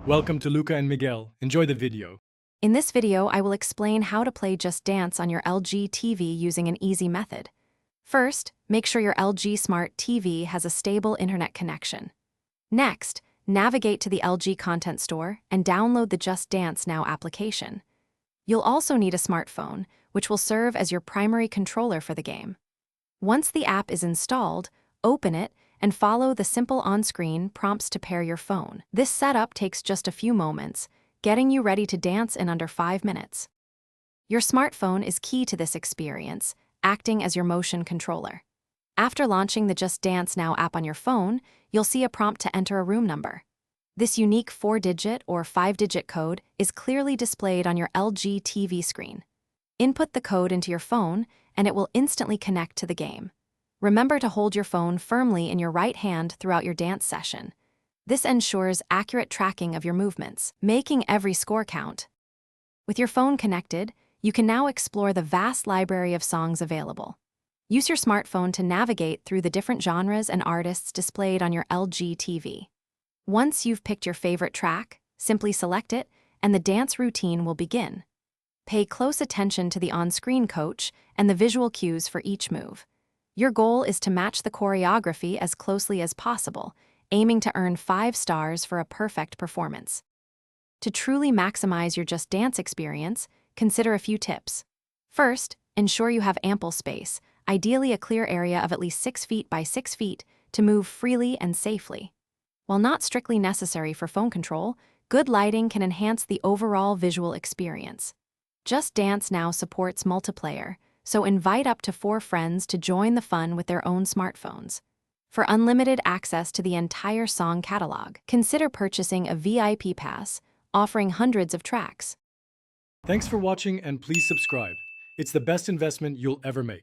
Welcome to Luca and Miguel. Enjoy the video. In this video, I will explain how to play Just Dance on your LG TV using an easy method. First, make sure your LG Smart TV has a stable internet connection. Next, navigate to the LG Content Store and download the Just Dance Now application. You'll also need a smartphone, which will serve as your primary controller for the game. Once the app is installed, open it and follow the simple on-screen prompts to pair your phone. This setup takes just a few moments, getting you ready to dance in under 5 minutes. Your smartphone is key to this experience, acting as your motion controller. After launching the Just Dance Now app on your phone, you'll see a prompt to enter a room number. This unique 4-digit or 5-digit code is clearly displayed on your LG TV screen. Input the code into your phone, and it will instantly connect to the game. Remember to hold your phone firmly in your right hand throughout your dance session. This ensures accurate tracking of your movements, making every score count. With your phone connected, you can now explore the vast library of songs available. Use your smartphone to navigate through the different genres and artists displayed on your LG TV. Once you've picked your favorite track, simply select it, and the dance routine will begin. Pay close attention to the on-screen coach and the visual cues for each move. Your goal is to match the choreography as closely as possible, aiming to earn 5 stars for a perfect performance. To truly maximize your Just Dance experience, consider a few tips. First, ensure you have ample space, ideally a clear area of at least 6 feet by 6 feet, to move freely and safely. While not strictly necessary for phone control, good lighting can enhance the overall visual experience. Just Dance Now supports multiplayer, so invite up to 4 friends to join the fun with their own smartphones. For unlimited access to the entire song catalog, consider purchasing a VIP pass, offering hundreds of tracks. Thanks for watching and please subscribe. It's the best investment you'll ever make.